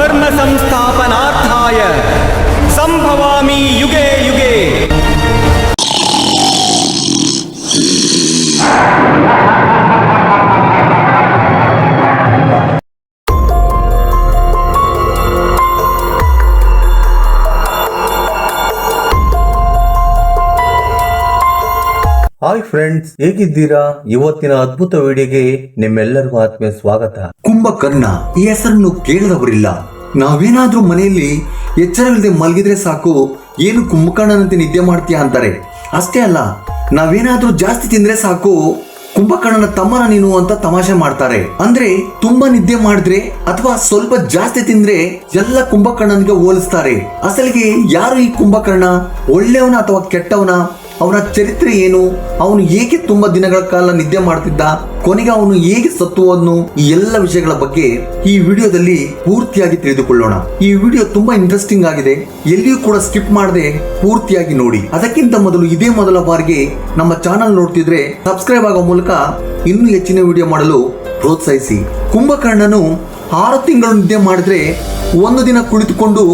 ಧರ್ಮ ಸಂಸ್ಥಾಪನಾರ್ಥಾಯ ಸಂಭವಾಮಿ ಯುಗೆ ಯುಗೆ. ಹಾಯ್ ಫ್ರೆಂಡ್ಸ್, ಹೇಗಿದ್ದೀರಾ? ಇವತ್ತಿನ ಅದ್ಭುತ ವಿಡಿಯೋಗೆ ನಿಮ್ಮೆಲ್ಲರಿಗೂ ಆತ್ಮೀಯ ಸ್ವಾಗತ. ಕುಂಭಕರ್ಣ ಈ ಹೆಸರನ್ನು ಕೇಳದವರಿಲ್ಲ. ನಾವೇನಾದ್ರೂ ಮನೆಯಲ್ಲಿ ಎಚ್ಚರವಿಲ್ಲದೆ ಮಲಗಿದ್ರೆ ಸಾಕು, ಏನು ಕುಂಭಕರ್ಣನಂತೆ ನಿದ್ದೆ ಮಾಡ್ತೀಯಾ ಅಂತಾರೆ. ಅಷ್ಟೇ ಅಲ್ಲ, ನಾವೇನಾದ್ರೂ ಜಾಸ್ತಿ ತಿಂದ್ರೆ ಸಾಕು, ಕುಂಭಕರ್ಣನ ತಮ್ಮನ ನೀನು ಅಂತ ತಮಾಷೆ ಮಾಡ್ತಾರೆ. ಅಂದ್ರೆ ತುಂಬಾ ನಿದ್ದೆ ಮಾಡಿದ್ರೆ ಅಥವಾ ಸ್ವಲ್ಪ ಜಾಸ್ತಿ ತಿಂದ್ರೆ ಎಲ್ಲ ಕುಂಭಕರ್ಣನಿಗೆ ಹೋಲಿಸ್ತಾರೆ. ಅಸಲಿಗೆ ಯಾರು ಈ ಕುಂಭಕರ್ಣ? ಒಳ್ಳೆಯವನ ಅಥವಾ ಕೆಟ್ಟವನ? ಅವನ ಚರಿತ್ರೆ ಏನು? ಅವನು ಏಕೆ ತುಂಬಾ ದಿನಗಳ ಕಾಲ ನಿದ್ದೆ ಮಾಡ್ತಿದ್ದ? ಕೊನೆಗೆ ಅವನು ಹೇಗೆ ಸತ್ತು ಹೋದ್ನು? ಈ ಎಲ್ಲ ವಿಷಯಗಳ ಬಗ್ಗೆ ಈ ವಿಡಿಯೋದಲ್ಲಿ ಪೂರ್ತಿಯಾಗಿ ತಿಳಿದುಕೊಳ್ಳೋಣ. ಈ ವಿಡಿಯೋ ತುಂಬಾ ಇಂಟ್ರೆಸ್ಟಿಂಗ್ ಆಗಿದೆ, ಎಲ್ಲಿಯೂ ಕೂಡ ಸ್ಕಿಪ್ ಮಾಡದೆ ಪೂರ್ತಿಯಾಗಿ ನೋಡಿ. ಅದಕ್ಕಿಂತ ಮೊದಲು ಇದೇ ಮೊದಲ ಬಾರಿಗೆ ನಮ್ಮ ಚಾನಲ್ ನೋಡ್ತಿದ್ರೆ ಸಬ್ಸ್ಕ್ರೈಬ್ ಆಗೋ ಮೂಲಕ ಇನ್ನೂ ಹೆಚ್ಚಿನ ವಿಡಿಯೋ ಮಾಡಲು ಪ್ರೋತ್ಸಾಹಿಸಿ. ಕುಂಭಕರ್ಣನು 6 ತಿಂಗಳು ನಿದ್ದೆ ಮಾಡಿದ್ರೆ 1 ದಿನ ಕುಳಿತುಕೊಂಡು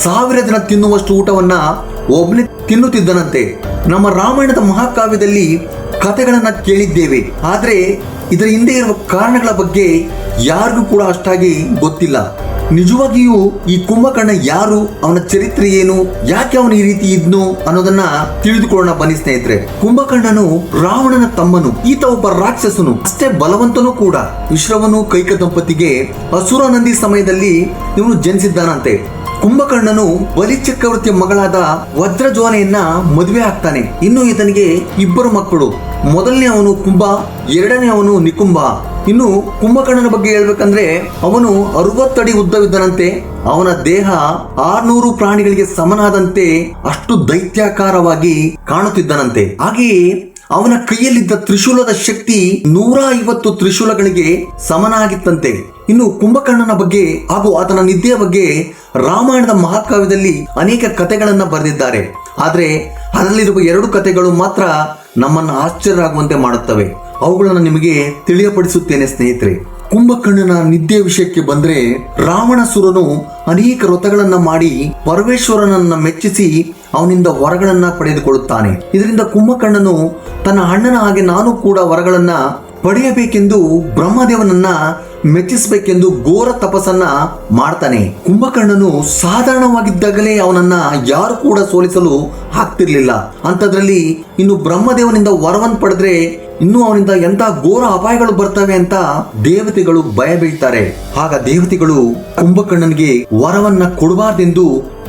1000 ದಿನ ತಿನ್ನುವಷ್ಟು ಊಟವನ್ನ ಒಬ್ಬನೇ ತಿನ್ನುತ್ತಿದ್ದನಂತೆ. ನಮ್ಮ ರಾಮಾಯಣದ ಮಹಾಕಾವ್ಯದಲ್ಲಿ ಕಥೆಗಳನ್ನ ಕೇಳಿದ್ದೇವೆ, ಆದ್ರೆ ಇದರ ಹಿಂದೆ ಇರುವ ಕಾರಣಗಳ ಬಗ್ಗೆ ಯಾರಿಗೂ ಕೂಡ ಅಷ್ಟಾಗಿ ಗೊತ್ತಿಲ್ಲ. ನಿಜವಾಗಿಯೂ ಈ ಕುಂಭಕರ್ಣ ಯಾರು, ಅವನ ಚರಿತ್ರೆ ಏನು, ಯಾಕೆ ಅವನು ಈ ರೀತಿ ಇದ್ನು ಅನ್ನೋದನ್ನ ತಿಳಿದುಕೊಳ್ಳೋಣ ಬನ್ನಿ ಸ್ನೇಹಿತರೆ. ಕುಂಭಕರ್ಣನು ರಾವಣನ ತಮ್ಮನು. ಈತ ಒಬ್ಬ ರಾಕ್ಷಸನು, ಅಷ್ಟೇ ಬಲವಂತನೂ ಕೂಡ. ವಿಶ್ರವನು ಕೈಕ ದಂಪತಿಗೆ ಅಸುರ ನಂದಿ ಸಮಯದಲ್ಲಿ ಇವನು ಜನಿಸಿದ್ದಾನಂತೆ. ಕುಂಭಕರ್ಣನು ಬಲಿ ಚಕ್ರವರ್ತಿಯ ಮಗಳಾದ ವಜ್ರಜ್ವಾಲೆಯನ್ನ ಮದುವೆ ಆಗ್ತಾನೆ. ಇನ್ನು ಈತನಿಗೆ 2 ಮಕ್ಕಳು. ಮೊದಲನೇ ಅವನು ಕುಂಭ, ಎರಡನೇ ಅವನು ನಿಕುಂಭ. ಇನ್ನು ಕುಂಭಕರ್ಣನ ಬಗ್ಗೆ ಹೇಳ್ಬೇಕಂದ್ರೆ ಅವನು 60 ಅಡಿ ಉದ್ದವಿದ್ದನಂತೆ. ಅವನ ದೇಹ 600 ಪ್ರಾಣಿಗಳಿಗೆ ಸಮನಾದಂತೆ ಅಷ್ಟು ದೈತ್ಯಾಕಾರವಾಗಿ ಕಾಣುತ್ತಿದ್ದನಂತೆ. ಹಾಗೆಯೇ ಅವನ ಕೈಯಲ್ಲಿದ್ದ ತ್ರಿಶೂಲದ ಶಕ್ತಿ 150 ತ್ರಿಶೂಲಗಳಿಗೆ ಸಮನಾಗಿತ್ತಂತೆ. ಇನ್ನು ಕುಂಭಕರ್ಣನ ಬಗ್ಗೆ ಹಾಗೂ ಆತನ ನಿದ್ದೆಯ ಬಗ್ಗೆ ರಾಮಾಯಣದ ಮಹಾಕಾವ್ಯದಲ್ಲಿ ಅನೇಕ ಕಥೆಗಳನ್ನ ಬರೆದಿದ್ದಾರೆ. ಆದ್ರೆ ಅದರಲ್ಲಿರುವ 2 ಕಥೆಗಳು ಮಾತ್ರ ನಮ್ಮನ್ನು ಆಶ್ಚರ್ಯ ಆಗುವಂತೆ ಮಾಡುತ್ತವೆ. ಅವುಗಳನ್ನು ನಿಮಗೆ ತಿಳಿಯಪಡಿಸುತ್ತೇನೆ ಸ್ನೇಹಿತರೆ. ಕುಂಭಕರ್ಣನ ನಿದ್ದೆ ವಿಷಯಕ್ಕೆ ಬಂದ್ರೆ, ರಾವಣಾಸುರನು ಅನೇಕ ವ್ರತಗಳನ್ನ ಮಾಡಿ ಪರಮೇಶ್ವರನನ್ನ ಮೆಚ್ಚಿಸಿ ಅವನಿಂದ ವರಗಳನ್ನ ಪಡೆದುಕೊಳ್ಳುತ್ತಾನೆ. ಇದರಿಂದ ಕುಂಭಕರ್ಣನು ತನ್ನ ಅಣ್ಣನ ಹಾಗೆ ನಾನು ಕೂಡ ವರಗಳನ್ನ ಪಡೆಯಬೇಕೆಂದು ಬ್ರಹ್ಮದೇವನನ್ನ ಮೆಚ್ಚಿಸಬೇಕೆಂದು ಘೋರ ತಪಸ್ಸನ್ನ ಮಾಡ್ತಾನೆ. ಕುಂಭಕರ್ಣನು ಸಾಧಾರಣವಾಗಿದ್ದಾಗಲೇ ಅವನನ್ನ ಯಾರು ಕೂಡ ಸೋಲಿಸಲು ಆಗ್ತಿರ್ಲಿಲ್ಲ. ಅಂತದ್ರಲ್ಲಿ ಇನ್ನು ಬ್ರಹ್ಮದೇವನಿಂದ ವರವನ್ನು ಪಡೆದ್ರೆ ಇನ್ನು ಅವನಿಂದ ಎಂತ ಘೋರ ಅಪಾಯಗಳು ಬರ್ತವೆ ಅಂತ ದೇವತೆಗಳು ಭಯ ಬೀಳ್ತಾರೆ. ಆಗ ದೇವತೆಗಳು ಕುಂಭಕರ್ಣನಿಗೆ ವರವನ್ನ ಕೊಡಬಾರ್ದೆಂದು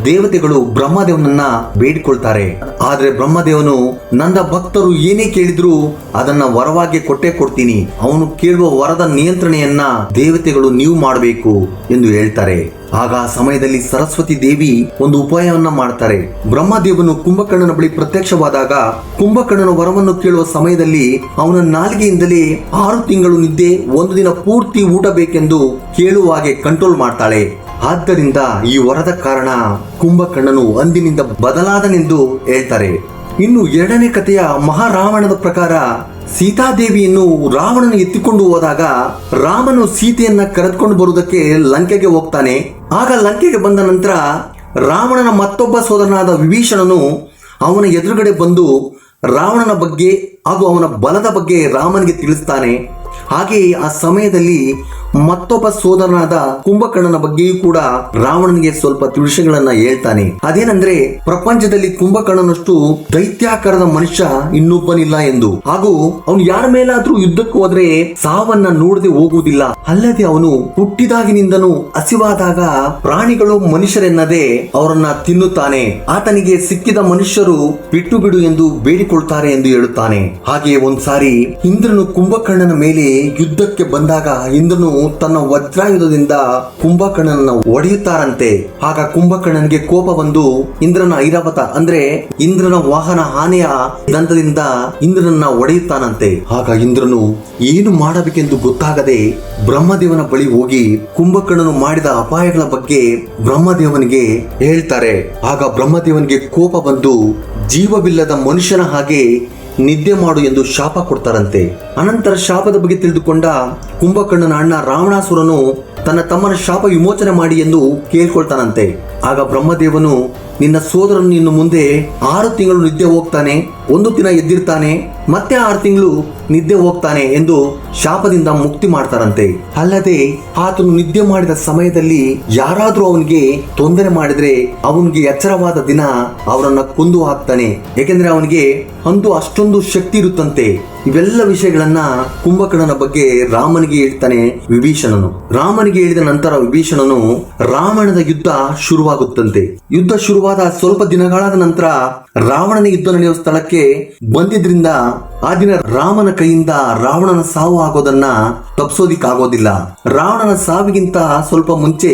ದೇವತೆಗಳು ಬ್ರಹ್ಮದೇವನನ್ನ ಬೇಡಿಕೊಳ್ತಾರೆ. ಆದ್ರೆ ಬ್ರಹ್ಮದೇವನು ನನ್ನ ಭಕ್ತರು ಏನೇ ಕೇಳಿದ್ರು ಅದನ್ನ ವರವಾಗಿ ಕೊಟ್ಟೇ ಕೊಡ್ತೀನಿ, ಅವನು ಕೇಳುವ ವರದ ನಿಯಂತ್ರಣೆಯನ್ನ ದೇವತೆಗಳು ನೀವು ಮಾಡಬೇಕು ಎಂದು ಹೇಳ್ತಾರೆ. ಆಗ ಆ ಸಮಯದಲ್ಲಿ ಸರಸ್ವತಿ ದೇವಿ ಒಂದು ಉಪಾಯವನ್ನ ಮಾಡ್ತಾರೆ. ಬ್ರಹ್ಮದೇವನು ಕುಂಭಕರ್ಣನ ಬಳಿ ಪ್ರತ್ಯಕ್ಷವಾದಾಗ ಕುಂಭಕರ್ಣನ ವರವನ್ನು ಕೇಳುವ ಸಮಯದಲ್ಲಿ ಅವನ ನಾಲಿಗೆಯಿಂದಲೇ 6 ತಿಂಗಳು ನಿದ್ದೆ, 1 ದಿನ ಪೂರ್ತಿ ಊಟ ಬೇಕೆಂದು ಕೇಳುವ ಹಾಗೆ ಕಂಟ್ರೋಲ್ ಮಾಡ್ತಾಳೆ. ಆದ್ದರಿಂದ ಈ ವರದ ಕಾರಣ ಕುಂಭಕರ್ಣನು ಅಂದಿನಿಂದ ಬದಲಾದನೆಂದು ಹೇಳ್ತಾರೆ. ಇನ್ನು 2ನೇ ಕಥೆಯ ಮಹಾರಾವಣದ ಪ್ರಕಾರ ಸೀತಾದೇವಿಯನ್ನು ರಾವಣನು ಎತ್ತಿಕೊಂಡು ಹೋದಾಗ ರಾಮನು ಸೀತೆಯನ್ನ ಕರೆದುಕೊಂಡು ಬರುವುದಕ್ಕೆ ಲಂಕೆಗೆ ಹೋಗ್ತಾನೆ. ಆಗ ಲಂಕೆಗೆ ಬಂದ ನಂತರ ರಾವಣನ ಮತ್ತೊಬ್ಬ ಸೋದರನಾದ ವಿಭೀಷಣನು ಅವನ ಎದುರುಗಡೆ ಬಂದು ರಾವಣನ ಬಗ್ಗೆ ಹಾಗೂ ಅವನ ಬಲದ ಬಗ್ಗೆ ರಾಮನಿಗೆ ತಿಳಿಸ್ತಾನೆ. ಹಾಗೆಯೇ ಆ ಸಮಯದಲ್ಲಿ ಮತ್ತೊಬ್ಬ ಸೋದರನಾದ ಕುಂಭಕರ್ಣನ ಬಗ್ಗೆಯೂ ಕೂಡ ರಾವಣನಿಗೆ ಸ್ವಲ್ಪ ವಿಷಯಗಳನ್ನ ಹೇಳ್ತಾನೆ. ಅದೇನಂದ್ರೆ ಪ್ರಪಂಚದಲ್ಲಿ ಕುಂಭಕರ್ಣನಷ್ಟು ದೈತ್ಯಾಕಾರದ ಮನುಷ್ಯ ಇನ್ನೊಬ್ಬನಿಲ್ಲ ಎಂದು, ಹಾಗೂ ಅವನು ಯಾರ ಮೇಲಾದ್ರೂ ಯುದ್ಧಕ್ಕೆ ಹೋದ್ರೆ ಸಾವನ್ನ ನೋಡದೆ ಹೋಗುವುದಿಲ್ಲ. ಅಲ್ಲದೆ ಅವನು ಹುಟ್ಟಿದಾಗಿನಿಂದನೂ ಹಸಿವಾದಾಗ ಪ್ರಾಣಿಗಳು ಮನುಷ್ಯರೆನ್ನದೇ ಅವರನ್ನ ತಿನ್ನುತ್ತಾನೆ. ಆತನಿಗೆ ಸಿಕ್ಕಿದ ಮನುಷ್ಯರು ಬಿಟ್ಟು ಬಿಡು ಎಂದು ಬೇಡಿಕೊಳ್ತಾರೆ ಎಂದು ಹೇಳುತ್ತಾನೆ. ಹಾಗೆಯೇ ಒಂದ್ಸಾರಿ ಇಂದ್ರನು ಕುಂಭಕರ್ಣನ ಮೇಲೆ ಯುದ್ಧಕ್ಕೆ ಬಂದಾಗ ಇಂದ್ರನು ತನ್ನ ವಜ್ರಾಯುಧದಿಂದ ಕುಂಭಕರ್ಣನನ್ನು ಹೊಡೆಯುತ್ತಾರಂತೆ. ಆಗ ಕುಂಭಕರ್ಣನಿಗೆ ಕೋಪ ಬಂದು ಇಂದ್ರನ ಐರಾವತ ಅಂದ್ರೆ ಇಂದ್ರನ ವಾಹನ ಆನೆಯ ದಂತದಿಂದ ಇಂದ್ರನನ್ನ ಹೊಡೆಯುತ್ತಾನಂತೆ. ಆಗ ಇಂದ್ರನು ಏನು ಮಾಡಬೇಕೆಂದು ಗೊತ್ತಾಗದೆ ಬ್ರಹ್ಮದೇವನ ಬಳಿ ಹೋಗಿ ಕುಂಭಕರ್ಣನು ಮಾಡಿದ ಅಪಾಯಗಳ ಬಗ್ಗೆ ಬ್ರಹ್ಮದೇವನಿಗೆ ಹೇಳ್ತಾರೆ. ಆಗ ಬ್ರಹ್ಮದೇವನಿಗೆ ಕೋಪ ಬಂದು ಜೀವವಿಲ್ಲದ ಮನುಷ್ಯನ ಹಾಗೆ ನಿದ್ದೆ ಮಾಡು ಎಂದು ಶಾಪ ಕೊಡ್ತಾರಂತೆ. ಅನಂತರ ಶಾಪದ ಬಗ್ಗೆ ತಿಳಿದುಕೊಂಡ ಕುಂಭಕರ್ಣನ ಅಣ್ಣ ರಾವಣಾಸುರನು ತನ್ನ ತಮ್ಮನ ಶಾಪ ವಿಮೋಚನೆ ಮಾಡಿ ಎಂದು ಕೇಳ್ಕೊಳ್ತಾನಂತೆ. ಆಗ ಬ್ರಹ್ಮದೇವನು, ನಿನ್ನ ಸೋದರನು ಇನ್ನು ಮುಂದೆ 6 ತಿಂಗಳು ನಿದ್ದೆ ಹೋಗ್ತಾನೆ, 1 ದಿನ ಎದ್ದಿರ್ತಾನೆ, ಮತ್ತೆ 6 ತಿಂಗಳು ನಿದ್ದೆ ಹೋಗ್ತಾನೆ ಎಂದು ಶಾಪದಿಂದ ಮುಕ್ತಿ ಮಾಡ್ತಾರಂತೆ. ಅಲ್ಲದೆ ಆತನು ನಿದ್ದೆ ಮಾಡಿದ ಸಮಯದಲ್ಲಿ ಯಾರಾದ್ರೂ ಅವನಿಗೆ ತೊಂದರೆ ಮಾಡಿದ್ರೆ ಅವನಿಗೆ ಎಚ್ಚರವಾದ ದಿನ ಅವರನ್ನ ಕೊಂದು ಹಾಕ್ತಾನೆ. ಯಾಕೆಂದ್ರೆ ಅವನಿಗೆ ಅಂದು ಅಷ್ಟೊಂದು ಶಕ್ತಿ ಇರುತ್ತಂತೆ. ಇವೆಲ್ಲ ವಿಷಯಗಳನ್ನ ಕುಂಭಕರ್ಣನ ಬಗ್ಗೆ ರಾಮನಿಗೆ ಹೇಳ್ತಾನೆ ವಿಭೀಷಣನು. ರಾಮನಿಗೆ ಹೇಳಿದ ನಂತರ ವಿಭೀಷಣನು ರಾವಣನ ಯುದ್ಧ ಶುರುವಾಗುತ್ತಂತೆ. ಯುದ್ಧ ಶುರುವಾದ ಸ್ವಲ್ಪ ದಿನಗಳಾದ ನಂತರ ರಾವಣನ ಯುದ್ಧ ನಡೆಯುವ ಸ್ಥಳಕ್ಕೆ ಬಂದಿದ್ರಿಂದ ಆ ದಿನ ರಾಮನ ಕೈಯಿಂದ ರಾವಣನ ಸಾವು ಆಗೋದನ್ನ ತಪ್ಪಿಸೋದಿಕ್ಕಾಗೋದಿಲ್ಲ. ರಾವಣನ ಸಾವಿಗಿಂತ ಸ್ವಲ್ಪ ಮುಂಚೆ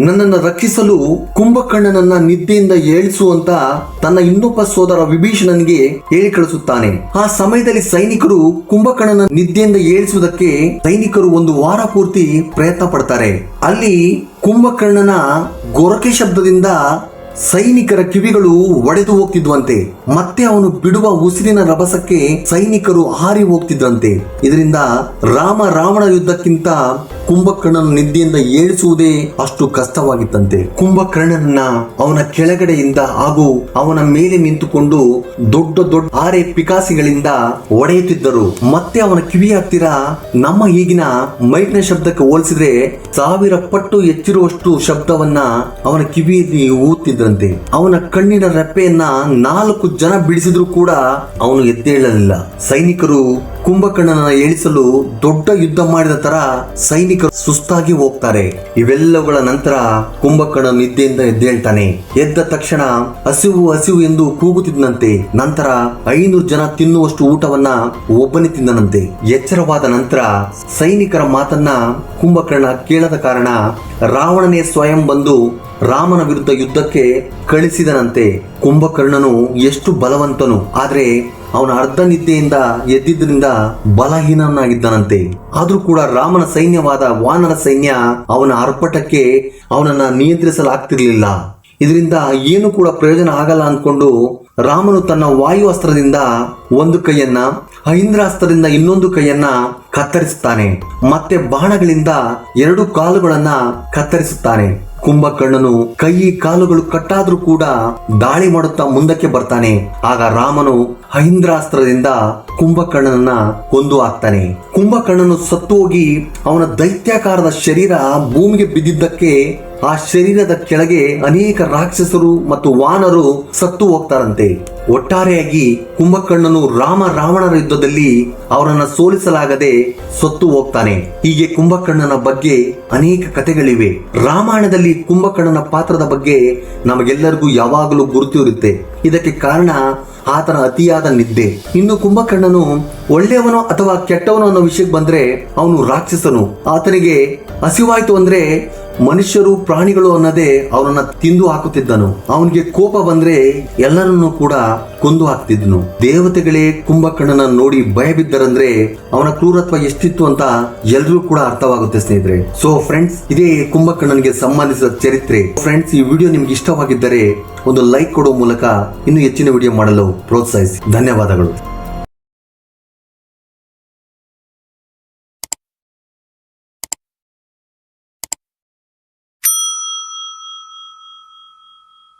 ನನ್ನನ್ನು ರಕ್ಷಿಸಲು ಕುಂಭಕರ್ಣನನ್ನ ನಿದ್ದೆಯಿಂದ ಏಳಿಸುವಂತ ತನ್ನ ಇನ್ನೊಬ್ಬ ಸೋದರ ವಿಭೀಷಣನಿಗೆ ಹೇಳಿ ಕಳಿಸುತ್ತಾನೆ. ಆ ಸಮಯದಲ್ಲಿ ಸೈನಿಕರು ಕುಂಭಕರ್ಣನ ನಿದ್ದೆಯಿಂದ ಏಳಿಸುವುದಕ್ಕೆ ಸೈನಿಕರು 1 ವಾರ ಪೂರ್ತಿ ಪ್ರಯತ್ನ ಪಡ್ತಾರೆ. ಅಲ್ಲಿ ಕುಂಭಕರ್ಣನ ಗೊರಕೆ ಶಬ್ದದಿಂದ ಸೈನಿಕರ ಕಿವಿಗಳು ಒಡೆದು ಹೋಗ್ತಿದ್ವಂತೆ. ಮತ್ತೆ ಅವನು ಬಿಡುವ ಉಸಿರಿನ ರಭಸಕ್ಕೆ ಸೈನಿಕರು ಹಾರಿ ಹೋಗ್ತಿದ್ರಂತೆ. ಇದರಿಂದ ರಾವಣ ಯುದ್ಧಕ್ಕಿಂತ ಕುಂಭಕರ್ಣನ ನಿದ್ದೆಯಿಂದ ಏಳಿಸುವುದೇ ಅಷ್ಟು ಕಷ್ಟವಾಗಿತ್ತಂತೆ. ಕುಂಭಕರ್ಣನನ್ನ ಅವನ ಕೆಳಗಡೆಯಿಂದ ಹಾಗೂ ಅವನ ಮೇಲೆ ನಿಂತುಕೊಂಡು ದೊಡ್ಡ ದೊಡ್ಡ 6 ಪಿಕಾಸಿಗಳಿಂದ ಒಡೆಯುತ್ತಿದ್ದರು. ಮತ್ತೆ ಅವನ ಕಿವಿ ಹತ್ತಿರ ನಮ್ಮ ಈಗಿನ ಮೈಕ್ನ ಶಬ್ದಕ್ಕೆ ಹೋಲಿಸಿದ್ರೆ 1000 ಪಟ್ಟು ಹೆಚ್ಚಿರುವಷ್ಟು ಶಬ್ದವನ್ನ ಅವನ ಕಿವಿಯಲ್ಲಿ ಊದ್ತಿದ್ರಂತೆ. ಅವನ ಕಣ್ಣಿನ ರೆಪ್ಪೆಯನ್ನ 4 ಜನ ಬಿಡಿಸಿದ್ರು ಕೂಡ ಅವನು ಎದ್ದೇಳಲಿಲ್ಲ. ಸೈನಿಕರು ಕುಂಭಕರ್ಣನ ಏಳಿಸಲು ದೊಡ್ಡ ಯುದ್ಧ ಮಾಡಿದ ತರ ಸೈನಿಕರು ಸುಸ್ತಾಗಿ ಹೋಗ್ತಾರೆ. ಇವೆಲ್ಲವುಗಳ ನಂತರ ಕುಂಭಕರ್ಣ ನಿದ್ದೆಯಿಂದ ಎದ್ದೇಳ್ತಾನೆ. ಎದ್ದ ತಕ್ಷಣ ಹಸಿವು ಎಂದು ಕೂಗುತ್ತಿದ್ದಂತೆ. ನಂತರ 500 ಜನ ತಿನ್ನುವಷ್ಟು ಊಟವನ್ನ ಒಬ್ಬನೇ ತಿಂದನಂತೆ. ಎಚ್ಚರವಾದ ನಂತರ ಸೈನಿಕರ ಮಾತನ್ನ ಕುಂಭಕರ್ಣ ಕೇಳದ ಕಾರಣ ರಾವಣನೇ ಸ್ವಯಂ ಬಂದು ರಾಮನ ವಿರುದ್ಧ ಯುದ್ಧಕ್ಕೆ ಕಳಿಸಿದನಂತೆ. ಕುಂಭಕರ್ಣನು ಎಷ್ಟು ಬಲವಂತನು, ಆದ್ರೆ ಅವನ ಅರ್ಧ ನಿದ್ದೆಯಿಂದ ಎದ್ದಿದ್ದರಿಂದ ಬಲಹೀನನಾಗಿದ್ದನಂತೆ. ಆದ್ರೂ ಕೂಡ ರಾಮನ ಸೈನ್ಯವಾದ ವಾನರ ಸೈನ್ಯ ಅವನ ಆರ್ಭಟಕ್ಕೆ ಅವನನ್ನ ನಿಯಂತ್ರಿಸಲಾಗ್ತಿರ್ಲಿಲ್ಲ. ಇದರಿಂದ ಏನು ಕೂಡ ಪ್ರಯೋಜನ ಆಗಲ್ಲ ಅಂದ್ಕೊಂಡು ರಾಮನು ತನ್ನ ವಾಯು ಅಸ್ತ್ರದಿಂದ ಒಂದು ಕೈಯನ್ನ, ಐಂದ್ರಾಸ್ತ್ರದಿಂದ ಇನ್ನೊಂದು ಕೈಯನ್ನ ಕತ್ತರಿಸುತ್ತಾನೆ. ಮತ್ತೆ ಬಾಣಗಳಿಂದ 2 ಕಾಲುಗಳನ್ನ ಕತ್ತರಿಸುತ್ತಾನೆ. ಕುಂಭಕರ್ಣನು ಕೈ ಕಾಲುಗಳು ಕಟ್ಟಾದ್ರೂ ಕೂಡ ದಾಳಿ ಮಾಡುತ್ತಾ ಮುಂದಕ್ಕೆ ಬರ್ತಾನೆ. ಆಗ ರಾಮನು ಐಂದ್ರಾಸ್ತ್ರದಿಂದ ಕುಂಭಕರ್ಣನನ್ನ ಕೊಂದು ಹಾಕ್ತಾನೆ. ಕುಂಭಕರ್ಣನು ಸತ್ತು ಹೋಗಿ ಅವನ ದೈತ್ಯಾಕಾರದ ಶರೀರ ಭೂಮಿಗೆ ಬಿದ್ದಿದ್ದಕ್ಕೆ ಆ ಶರೀರದ ಕೆಳಗೆ ಅನೇಕ ರಾಕ್ಷಸರು ಮತ್ತು ವಾನರು ಸತ್ತು ಹೋಗ್ತಾರಂತೆ. ಒಟ್ಟಾರೆಯಾಗಿ ಕುಂಭಕರ್ಣನು ರಾವಣರ ಯುದ್ಧದಲ್ಲಿ ಅವರನ್ನ ಸೋಲಿಸಲಾಗದೆ ಸತ್ತು ಹೋಗ್ತಾನೆ. ಹೀಗೆ ಕುಂಭಕರ್ಣನ ಬಗ್ಗೆ ಅನೇಕ ಕಥೆಗಳಿವೆ. ರಾಮಾಯಣದಲ್ಲಿ ಕುಂಭಕರ್ಣನ ಪಾತ್ರದ ಬಗ್ಗೆ ನಮಗೆಲ್ಲರಿಗೂ ಯಾವಾಗಲೂ ಗುರುತು ಇರುತ್ತೆ. ಇದಕ್ಕೆ ಕಾರಣ ಆತನ ಅತಿಯಾದ ನಿದ್ದೆ. ಇನ್ನು ಕುಂಭಕರ್ಣನು ಒಳ್ಳೆಯವನೋ ಅಥವಾ ಕೆಟ್ಟವನೋ ಅನ್ನೋ ವಿಷಯಕ್ಕೆ ಬಂದ್ರೆ ಅವನು ರಾಕ್ಷಸನು. ಆತನಿಗೆ ಹಸಿವಾಯ್ತು ಅಂದ್ರೆ ಮನುಷ್ಯರು ಪ್ರಾಣಿಗಳು ಅನ್ನೋದೇ ಅವನನ್ನ ತಿಂದು ಹಾಕುತ್ತಿದ್ದನು. ಅವನಿಗೆ ಕೋಪ ಬಂದ್ರೆ ಎಲ್ಲರನ್ನೂ ಕೂಡ ಕೊಂದು ಹಾಕ್ತಿದ್ನು. ದೇವತೆಗಳೇ ಕುಂಭಕರ್ಣನ ನೋಡಿ ಭಯ ಬಿದ್ದರಂದ್ರೆ ಅವನ ಕ್ರೂರತ್ವ ಎಷ್ಟಿತ್ತು ಅಂತ ಎಲ್ರೂ ಕೂಡ ಅರ್ಥವಾಗುತ್ತೆ ಸ್ನೇಹಿತರೆ. ಸೊ ಫ್ರೆಂಡ್ಸ್, ಇದೇ ಕುಂಭಕರ್ಣನಿಗೆ ಸಂಬಂಧಿಸಿದ ಚರಿತ್ರೆ. ಫ್ರೆಂಡ್ಸ್, ಈ ವಿಡಿಯೋ ನಿಮ್ಗೆ ಇಷ್ಟವಾಗಿದ್ದರೆ ಒಂದು ಲೈಕ್ ಕೊಡುವ ಮೂಲಕ ಇನ್ನೂ ಹೆಚ್ಚಿನ ವಿಡಿಯೋ ಮಾಡಲು ಪ್ರೋತ್ಸಾಹಿಸಿ. ಧನ್ಯವಾದಗಳು.